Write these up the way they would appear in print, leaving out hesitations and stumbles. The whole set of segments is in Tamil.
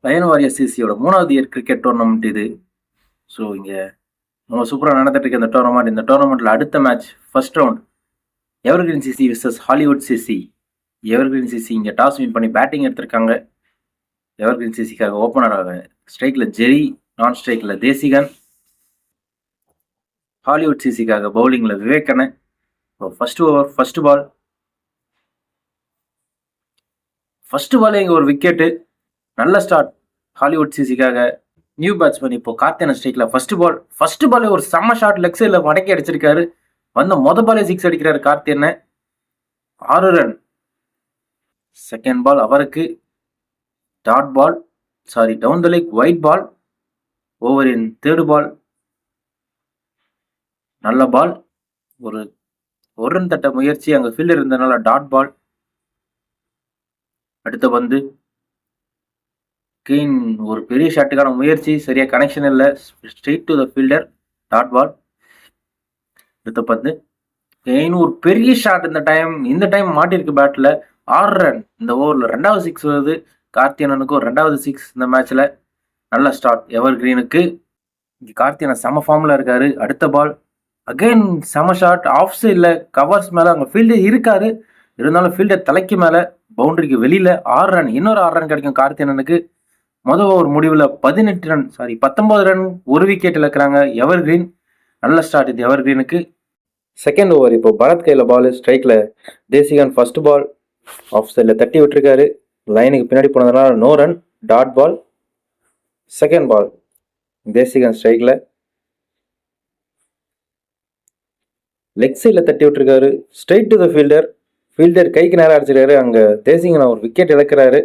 லயன் வாரியர் சிசியோட 3வது இயர் கிரிக்கெட் டோர்னமெண்ட் இது. ஸோ இங்கே ரொம்ப சூப்பராக நடந்துட்டு இருக்கு இந்த டோர்னமெண்ட். இந்த டோர்னமெண்ட்டில் அடுத்த match first round evergreen CC versus Hollywood CC. Evergreen CC இங்கே டாஸ் வின் பண்ணி பேட்டிங் எடுத்திருக்காங்க. எவர்கிரீன் சிசிக்காக ஓப்பனராக ஸ்ட்ரைக்கில் ஜெரி, நான் ஸ்ட்ரைக்கில் தேசிகன். ஹாலிவுட் சிசிக்காக பவுலிங்கில் விவேகன. ஃபர்ஸ்ட் ஓவர் ஃபர்ஸ்ட் பாலே இங்கே ஒரு விக்கெட்டு. நல்ல ஸ்டார்ட் ஹாலிவுட் சிசிக்காக. நியூ பேட்ஸ்மேன் இப்போ கார்த்தியன ஸ்ட்ரைக்ல ஃபர்ஸ்ட் பாலே ஒரு செம்ம ஷாட் லெக் சைடில் மடக்கி அடிச்சிருக்காரு. வந்த பாலே 6 அடிக்கிறாரு கார்த்தியன. 6 ரன். செகண்ட் பால் அவருக்கு dot ball, down the leg wide ball. ஓவரின் தேர்டு பால் நல்ல பால். ஒரு ரன் தட்ட முயற்சி, அங்கே ஃபீல்டர் இருந்ததுனால டாட் பால். அடுத்த பந்து கெயின் ஒரு பெரிய ஷாட்டுக்கான முயற்சி, சரியா கனெக்ஷன் இல்லை, straight to the fielder, dot ball. அடுத்த பந்து கெயின் ஒரு பெரிய ஷாட். இந்த டைம் மாட்டிருக்கு பேட்டில். 6 ரன். இந்த ஓவரில் 2வது 6 வருது கார்த்தியனுக்கு. ஒரு 2வது 6 இந்த மேட்ச்ல. நல்ல ஸ்டார்ட் எவர் கிரீனுக்கு. இங்கே கார்த்தியன் செம ஃபார்ம்ல இருக்காரு. அடுத்த பால் அகைன் செம ஷாட். ஆஃப் சைடில் கவர்ஸ் மேலே அங்கே ஃபீல்டர் இருக்காரு, இருந்தாலும் ஃபீல்டர் தலைக்கு மேலே பவுண்டரிக்கு வெளியில. 6 ரன். இன்னொரு 6 ரன் கிடைக்கும் கார்த்தியனுக்கு. முதல் ஓவர் முடிவில் 19 ரன் ஒரு விக்கெட் இழக்கிறாங்க எவர் கிரீன். நல்ல ஸ்டார்ட் இது எவர் கிரீனுக்கு. செகண்ட் ஓவர் இப்போ பரத் கையில் பால். ஸ்ட்ரைக்கில் தேசிகன் ஃபர்ஸ்ட் பால் ஆஃப் சைடில் தட்டி விட்டுருக்காரு. லைனுக்கு பின்னாடி போனதுனால no run, dot ball. Second ball Desikan ஸ்ட்ரைக்கில் லெக் சைடில் தட்டி விட்டுருக்காரு. ஸ்ட்ரைட் டு த ஃபீல்டர் கைக்கு நேரம் அடிச்சிருக்காரு. அங்கே தேசிகன் ஒரு விக்கெட் இழக்கிறாரு.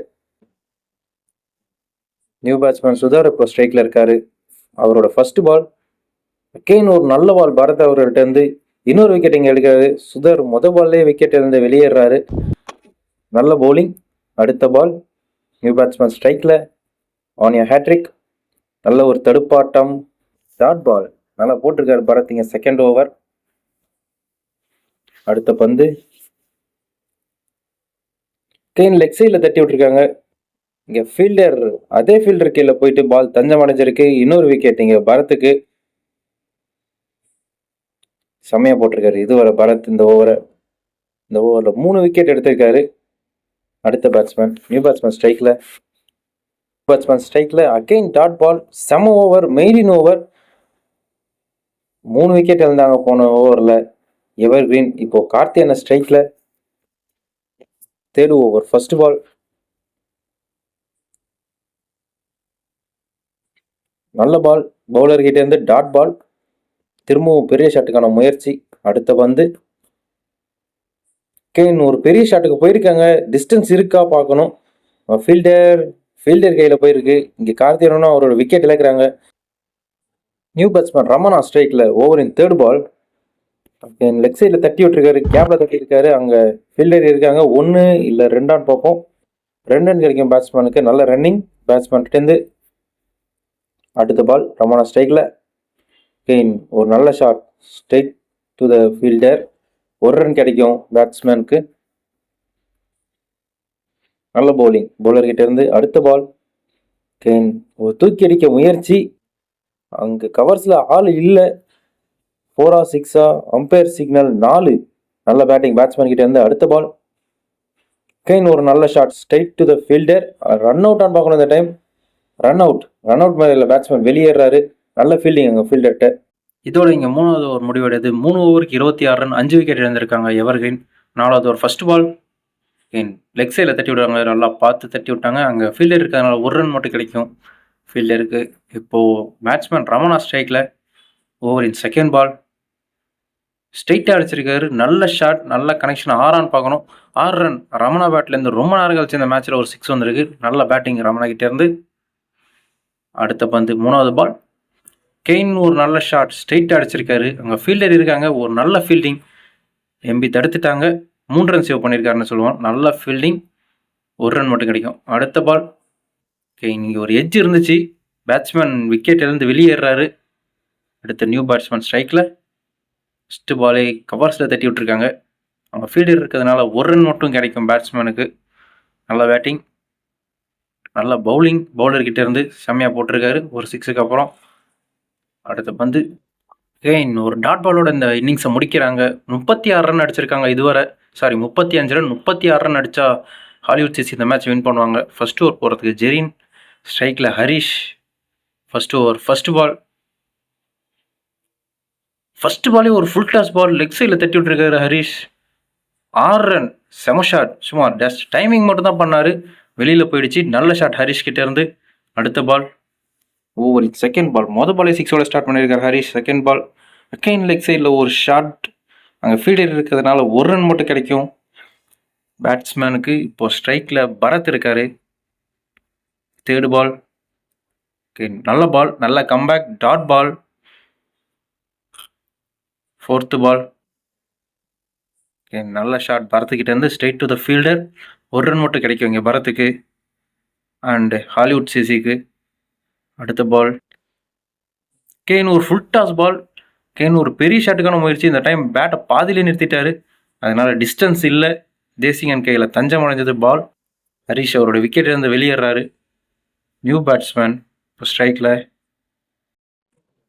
நியூ பேட்ஸ்மேன் சுதார் இப்போ ஸ்ட்ரைக்கில் இருக்காரு. அவரோட ஃபர்ஸ்ட் பால் அகெயின் ஒரு நல்ல பால். பரத் அவர்கிட்ட இருந்து இன்னொரு விக்கெட் இங்கே எடுக்கிறாரு. சுதார் பால்லே விக்கெட் இருந்து வெளியேறாரு. நல்ல பவுலிங். அடுத்த பால் நியூ பேட்ஸ்மேன் ஸ்ட்ரைக்கில் ஆன் எ ஹேட்ரிக். நல்ல ஒரு தடுப்பாட்டம், டாட் பால். நல்லா போட்டிருக்காரு பரத் இங்கே செகண்ட் ஓவர். அடுத்த பந்து கெயின் லெக் சைடில் தட்டி விட்டுருக்காங்க. இங்கே அதே ஃபீல்டர் கீழே போயிட்டு பால் தஞ்சம் அடைஞ்சிருக்கு. இன்னொரு விக்கெட் இங்கே பரத்துக்கு. செம்மையா போட்டிருக்காரு இதுவரை பரத் இந்த ஓவரில் 3 விக்கெட் எடுத்திருக்காரு. அடுத்த பேட்ஸ்மேன் நியூ பேட்ஸ்மேன் ஸ்ட்ரைக்கில் அகெயின் டாட் பால். செம ஓவர், மெயின் ஓவர். 3 விக்கெட் இருந்தாங்க போன ஓவரில் எவர் கிரீன். இப்போ கார்த்தியன ஸ்ட்ரைக்கில் தேர்ட் ஓவர் ஃபர்ஸ்ட் பால். நல்ல பால். பவுலர் கிட்ட இருந்து டாட் பால். திரும்பவும் பெரிய ஷாட்டுக்கான முயற்சி. அடுத்த பந்து கெயின் ஒரு பெரிய ஷாட்டுக்கு போயிருக்காங்க. டிஸ்டன்ஸ் இருக்கா பார்க்கணும். ஃபீல்டர் கையில் போயிருக்கு. இங்கே கார்த்தியனும் அவரோட விக்கெட் இழக்கிறாங்க. நியூ பேட்ஸ்மேன் ரமணா ஸ்ட்ரைக்கில் ஓவரின் தேர்ட் பால். லெக் சைடில் தட்டி விட்டுருக்காரு, கேப்ல தட்டி இருக்காரு. அங்கே ஃபீல்டர் இருக்காங்க. 1 இல்லை 2 ரன் பார்ப்போம். 2 ரன் கிடைக்கும் பேட்ஸ்மேனுக்கு. நல்ல ரன்னிங் பேட்ஸ்மேன்கிட்டேருந்து. அடுத்த பால் ரமணா ஸ்ட்ரைக்கில் கெயின் ஒரு நல்ல shot straight to the fielder. 1 run கிடைக்கும் பேட்ஸ்மேனுக்கு. நல்ல பவுலிங் பவுலர்கிட்ட இருந்து. அடுத்த பால் கெயின் ஒரு தூக்கி அடிக்க முயற்சி. அங்கே கவர்ஸில் ஆள் இல்லை. 4 6 அம்பையர் சிக்னல் 4. நல்ல பேட்டிங் பேட்ஸ்மேன் கிட்ட இருந்து. அடுத்த பால் கெயின் ஒரு நல்ல shot straight to the fielder. Run out on பார்க்கணும். இந்த டைம் ரன் அவுட் மேலே பேட்ஸ்மேன் வெளியேறாரு. நல்ல ஃபீல்டிங் அங்கே ஃபீல்டர்கிட்ட. இதோட இங்கே 3வது ஓவர் முடிவடையுது. 3 ஓவருக்கு 26 ரன், 5 விக்கெட் இழந்திருக்காங்க எவர் கிரீன். 4வது ஓவர் ஃபர்ஸ்ட் பால் லெக் சைடில் தட்டி விடுவாங்க. நல்லா பார்த்து தட்டி விட்டாங்க. அங்கே ஃபீல்டர் இருக்கிறதுனால 1 ரன் மட்டும் கிடைக்கும் ஃபீல்டருக்கு. இப்போது பேட்ஸ்மேன் ரமணா ஸ்ட்ரைக்கில் ஓவரின் செகண்ட் பால் ஸ்ட்ரைட்டாக அடிச்சிருக்காரு. நல்ல ஷாட், நல்ல கனெக்ஷன். 6 ரன் பார்க்கணும். 6 ரன் ரமணா பேட்லேருந்து. ரொம்ப நேரம் கழிச்சு இந்த மேட்ச்சில் ஒரு 6 வந்திருக்கு. நல்ல பேட்டிங் ரமணா கிட்டேருந்து. அடுத்த பந்து 3வது பால் கெயின் ஒரு நல்ல ஷாட் ஸ்ட்ரைட்டாக அடிச்சிருக்காரு. அங்கே ஃபீல்டர் இருக்காங்க. ஒரு நல்ல ஃபீல்டிங். எம்பி தடுத்துட்டாங்க. 3 ரன் சேவ் பண்ணியிருக்காருன்னு சொல்லுவோம். நல்ல ஃபீல்டிங். 1 ரன் மட்டும் கிடைக்கும். அடுத்த பால் கெயின் இங்கே ஒரு எட்ஜ் இருந்துச்சு. பேட்ஸ்மேன் விக்கெட் இருந்து வெளியேறாரு. அடுத்த நியூ பேட்ஸ்மேன் ஸ்ட்ரைக்கில் ஃபஸ்ட்டு பாலே கவர்ஸில் தட்டி விட்டுருக்காங்க. அவங்க ஃபீல்டர் இருக்கிறதுனால 1 ரன் மட்டும் கிடைக்கும் பேட்ஸ்மேனுக்கு. நல்ல பேட்டிங். நல்ல பவுலிங் பவுலர்கிட்ட இருந்து செம்மையாக போட்டிருக்காரு ஒரு 6க்கு அப்புறம். அடுத்த பந்து கெயின் ஒரு டாட் பாலோட இந்த இன்னிங்ஸை முடிக்கிறாங்க. 36 ரன் அடிச்சிருக்காங்க இதுவரை. 35 ரன் 36 ரன் அடித்தா ஹாலிவுட் சிசி இந்த மேட்ச் வின் பண்ணுவாங்க. ஃபர்ஸ்ட் ஓவர் போகிறதுக்கு ஜெரின், ஸ்ட்ரைக்கில் ஹரிஷ். ஃபர்ஸ்ட் ஓவர் ஃபர்ஸ்ட் பாலே ஒரு ஃபுல் டாஸ் பால் லெக் சைடில் தட்டி விட்டுருக்காரு ஹரிஷ். 6 ரன் செம ஷாட். சும்மா ஜஸ்ட் டைமிங் மட்டும் தான் பண்ணார், வெளியில் போயிடுச்சு. நல்ல ஷாட் ஹரிஷ் கிட்ட இருந்து. அடுத்த பால் ஓவர் செகண்ட் பால். மொதல் பாலே 6ஓட ஸ்டார்ட் பண்ணியிருக்காரு Harish. Second ball again leg சைடில் ஒரு ஷாட். அங்கே ஃபீல்டர் இருக்கிறதுனால ஒரு ரன் மட்டும் கிடைக்கும் பேட்ஸ்மேனுக்கு. இப்போ ஸ்ட்ரைக்கில் பரத் இருக்காரு. தேர்டு பால் நல்ல பால், நல்ல comeback dot ball. Fourth ball நல்ல ஷாட் பரத்துக்கிட்ட இருந்து ஸ்ட்ரைட் டு த ஃபீல்டர். ஒரு ரன் மட்டும் கிடைக்கும் இங்கே பரத்துக்கு அண்டு ஹாலிவுட் சிசிக்கு. அடுத்த பால் கேன் ஒரு ஃபுல் டாஸ் பால். கேன் ஒரு பெரிய ஷாட்டுக்கான முயற்சி. இந்த டைம் பேட்டை பாதியிலே நிறுத்திட்டாரு, அதனால டிஸ்டன்ஸ் இல்லை. தேசிங்கன் கையில் தஞ்சம் அடைஞ்சது பால். ஹரிஷ் அவரோட விக்கெட் இருந்து வெளியேறாரு. நியூ பேட்ஸ்மேன் இப்போ ஸ்ட்ரைக்கில்.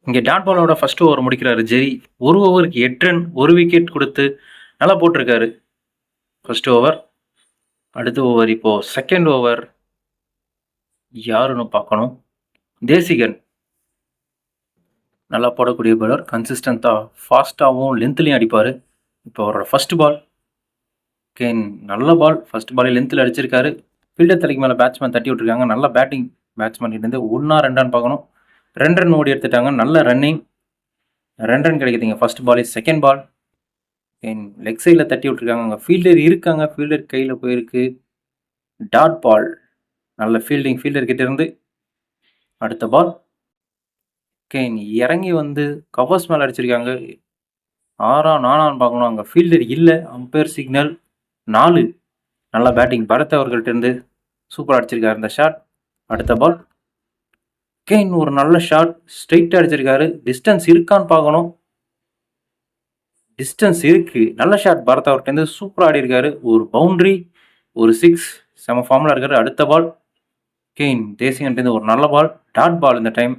இங்கே டாட் பாலோட ஃபர்ஸ்ட் ஓவர் முடிக்கிறாரு ஜெரி. ஒரு ஓவருக்கு 8 ரன், ஒரு விக்கெட் கொடுத்து நல்லா போட்டிருக்காரு ஃபர்ஸ்ட் ஓவர். அடுத்த ஓவர் இப்போது செகண்ட் ஓவர் யாருன்னு பார்க்கணும். தேசிகன் நல்லா போடக்கூடிய பாலர், கன்சிஸ்டண்ட்டாக ஃபாஸ்ட்டாகவும் லென்த்லேயும் அடிப்பார். இப்போ அவரோட ஃபர்ஸ்ட் பால் கேன் நல்ல பால். ஃபர்ஸ்ட் பாலே லென்த்தில் அடிச்சிருக்காரு. ஃபீல்டர் தலைக்கு மேலே பேட்ஸ்மேன் தட்டி விட்டுருக்காங்க. நல்ல பேட்டிங் பேட்ஸ்மேன் கிட்டேருந்து 1-2 பார்க்கணும். 2 ரன் ஓடி எடுத்துட்டாங்க. நல்ல ரன்னிங். 2 ரன் கிடைக்குதுங்க ஃபர்ஸ்ட் பாலே. செகண்ட் பால் லெக் சைடில் தட்டி விட்டுருக்காங்க. அங்கே ஃபீல்டர் இருக்காங்க, ஃபீல்டர் கையில் போயிருக்கு. Dot ball. நல்ல ஃபீல்டிங் ஃபீல்டர் கிட்ட இருந்து. அடுத்த பால் இறங்கி வந்து கவர்ஸ் மேலே அடிச்சிருக்காங்க. 4 பார்க்கணும். அங்கே ஃபீல்டர் இல்லை. Umpire signal 4. நல்லா பேட்டிங் பரத் அவர்கள்ட்ட இருந்து சூப்பராக அடிச்சிருக்காரு இந்த ஷாட். அடுத்த பால் ஒரு நல்ல ஷாட் ஸ்ட்ரைட்டாக அடிச்சிருக்காரு. டிஸ்டன்ஸ் இருக்கான்னு பார்க்கணும். டிஸ்டன்ஸ் இருக்கு. நல்ல ஷாட் பரத் அவர்கிட்ட சூப்பராக ஆடி இருக்காரு. ஒரு பவுண்டரி, ஒரு 6. செம ஃபார்மில் இருக்காரு. அடுத்த பால் தேசியன்ட்டு ஒரு நல்ல பால், டாட் பால். இந்த டைம்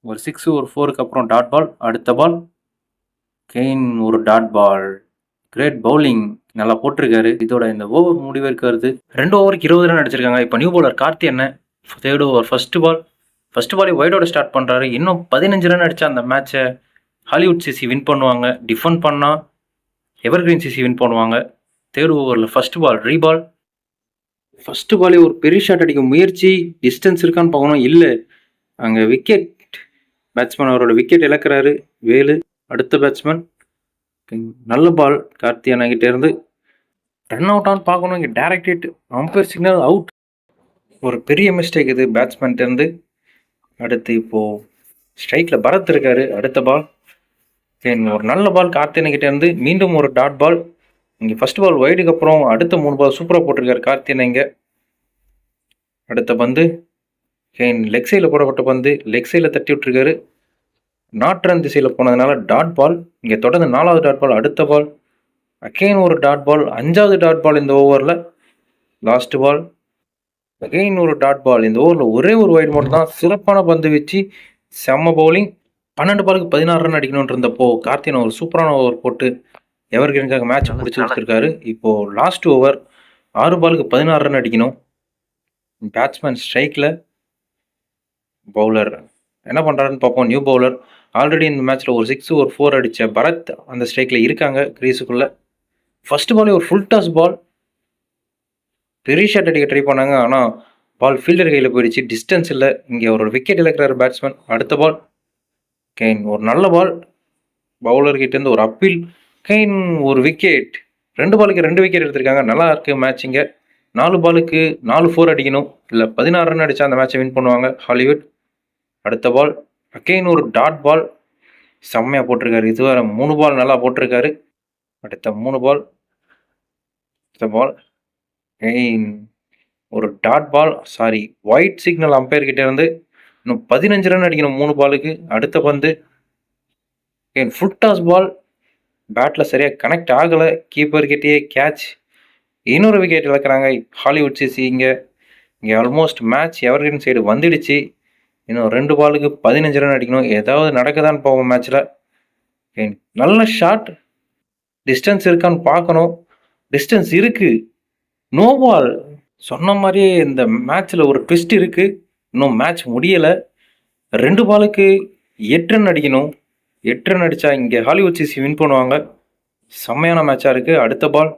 ஒரு 6, ஒரு 4க்கு அப்புறம் டாட் பால். அடுத்த பால் ஒரு டாட் பால். கிரேட் பவுலிங், நல்லா போட்டிருக்காரு. இதோட இந்த ஓவர் முடிவிற்கு வருது. 2 ஓவருக்கு 20 ரன் அடிச்சிருக்காங்க. இப்போ நியூ பவுலர் கார்த்தி என்ன தேர்ட் ஓவர் ஃபர்ஸ்ட் பாலே வைடோட ஸ்டார்ட் பண்ணுறாரு. இன்னும் 15 ரன் அடித்தா அந்த மேட்சை ஹாலிவுட் சிசி வின் பண்ணுவாங்க. டிஃபெண்ட் பண்ணால் எவர்கிரீன் சிசி வின் பண்ணுவாங்க. தேர்ட் ஓவரில் ஃபர்ஸ்ட் பால் ரீபால். ஃபர்ஸ்ட் பாலே ஒரு பெரிய ஷாட் அடிக்க முயற்சி. டிஸ்டன்ஸ் இருக்கான்னு பார்க்கணும். இல்லை, அங்கே விக்கெட். பேட்ஸ்மேன் அவரோட விக்கெட் இழக்கிறாரு வேலு. அடுத்த பேட்ஸ்மேன் நல்ல பால் கார்த்தி அண்ணாகிட்ட இருந்து. ரன் அவுட் ஆன்னு பார்க்கணும். இங்கே direct hit, umpire signal, out. ஒரு பெரிய மிஸ்டேக் இது பேட்ஸ்மேன்ட்டு இருந்து. அடுத்து இப்போது ஸ்ட்ரைக்கில் பரத் இருக்காரு. அடுத்த பால் ஒரு நல்ல பால் கார்த்தி அண்ணகிட்ட இருந்து. மீண்டும் ஒரு டாட் பால். இங்கே ஃபர்ஸ்ட் பால் வைடுக்கு அப்புறம் அடுத்த 3 பால் சூப்பராக போட்டிருக்காரு கார்த்தி அண்ணா. இங்கே அடுத்த பந்து லெக் சைடில் போடப்பட்ட பந்து லெக் சைடில் தட்டி விட்டுருக்காரு. நாட் ரன் திசையில் போனதுனால டாட் பால். இங்கே தொடர்ந்து 4வது டாட் பால். அடுத்த பால் அகெயின் ஒரு டாட் பால். 5வது டாட் பால் இந்த ஓவரில். லாஸ்ட் பால் அகெயின் ஒரு டாட் பால். இந்த ஓவரில் ஒரே ஒரு வைடு மட்டும் தான். சிறப்பான பந்து வச்சு செம்ம பவுலிங். 12 பாலுக்கு 16 ரன் அடிக்கணும்னு இருந்தப்போ கார்த்தியன் ஒரு சூப்பரான ஓவர் போட்டு எவர்கிரீனுக்காக மேட்ச் முடிச்சு வச்சிருக்காரு. இப்போது லாஸ்ட் ஓவர் 6 பாலுக்கு 16 ரன் அடிக்கணும். பேட்ஸ்மேன் ஸ்ட்ரைக்கில். பவுலர் என்ன பண்ணுறாருன்னு பார்ப்போம். நியூ பவுலர் ஆல்ரெடி இந்த மேட்ச்சில் ஒரு 6, ஒரு 4 அடித்த பரத் அந்த ஸ்ட்ரைக்கில் இருக்காங்க கிரீஸுக்குள்ளே. ஃபர்ஸ்ட் பாலே ஒரு ஃபுல் டாஸ் பால். பெரிய ஷாட் அடிக்க ட்ரை பண்ணாங்க, ஆனால் பால் ஃபீல்டர் கையில் போயிடுச்சு. டிஸ்டன்ஸ் இல்லை. இங்கே ஒரு விக்கெட் இழக்கிறாரு பேட்ஸ்மேன். அடுத்த பால் ஒரு நல்ல பால். பவுலர்கிட்டேருந்து ஒரு அப்பீல். ஒரு விக்கெட். 2 பாலுக்கு 2 விக்கெட் எடுத்திருக்காங்க. நல்லா இருக்கு மேட்சிங்க. 4 பாலுக்கு 4 4 அடிக்கணும். இல்லை 16 ரன் அடித்தா அந்த மேட்சை வின் பண்ணுவாங்க ஹாலிவுட். அடுத்த பால் ஒரு டாட் பால். செம்மையாக போட்டிருக்காரு. இதுவரை 3 பால் நல்லா போட்டிருக்காரு. அடுத்த 3 பால். அடுத்த பால் ஒரு dot ball. Wide signal umpire கிட்ட இருந்து. இன்னும் 15 ரன் அடிக்கணும் 3 பாலுக்கு. அடுத்த பந்து ஃபுல் டாஸ் பால். பேட்டில் சரியாக கனெக்ட் ஆகலை. கீப்பர் கிட்டேயே கேட்ச். இன்னொரு விக்கெட் இழக்கிறாங்க ஹாலிவுட் சிசி. இங்கே இங்கே ஆல்மோஸ்ட் மேட்ச் எவர்கிரீன் சைடு வந்துடுச்சு. இன்னும் 2 பாலுக்கு 15 ரன் அடிக்கணும். ஏதாவது நடக்கதான் போகும் மேட்ச்சில். நல்ல ஷாட். டிஸ்டன்ஸ் இருக்கான்னு பார்க்கணும். டிஸ்டன்ஸ் இருக்கு. No ball. சொன்ன மாதிரியே இந்த மேட்ச்சில் ஒரு ட்விஸ்ட் இருக்கு. இன்னும் மேட்ச் முடியலை. 2 பாலுக்கு 8 ரன் அடிக்கணும். 8 ரன் அடித்தா இங்கே ஹாலிவுட் சிசி வின் பண்ணுவாங்க. செம்மையான மேட்சாக இருக்குது. அடுத்த பால்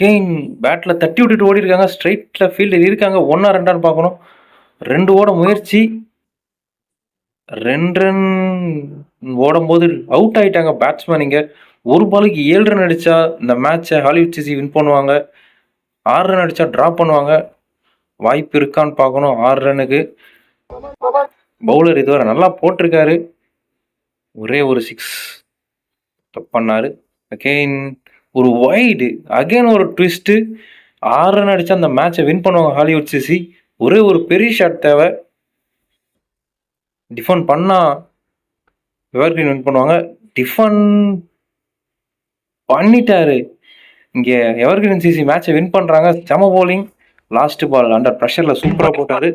கெயின் பேட்டில் தட்டி விட்டுட்டு ஓடி இருக்காங்க. ஸ்ட்ரைட்டில் ஃபீல்டில் இருக்காங்க. 1 2 பார்க்கணும். 2 ஓட முயற்சி. 2 ரன் ஓடும்போது அவுட் ஆகிட்டாங்க பேட்ஸ்மேன். இங்கே 1 பாலுக்கு 7 ரன் அடித்தா இந்த மேட்சை ஹாலிவுட் சிசி வின் பண்ணுவாங்க. 6 ரன் அடித்தா ட்ரா பண்ணுவாங்க. வாய்ப்பு இருக்கான்னு பார்க்கணும். 6 ரன்னுக்கு பவுலர் இதுவரை நல்லா போட்டிருக்காரு. ஒரே ஒரு 6 டப் பண்ணாரு. அகெயின் ஒரு வைடு. அகெயின் ஒரு ட்விஸ்ட்டு. 6 ரன் அடித்தா அந்த மேட்சை வின் பண்ணுவாங்க ஹாலிவுட் சிசி. ஒரே ஒரு பெரிய ஷாட் தேவை. டிஃபெண்ட் பண்ணால் எவர்கிரீன் வின் பண்ணுவாங்க. டிஃபெண்ட் பண்ணிட்டாரு. இங்கே எவர்கிரீன் சிசி மேட்சை வின் பண்ணுறாங்க. செம போலிங். லாஸ்ட் பால் அண்டர் ப்ரெஷரில் சூப்பராக போட்டார்.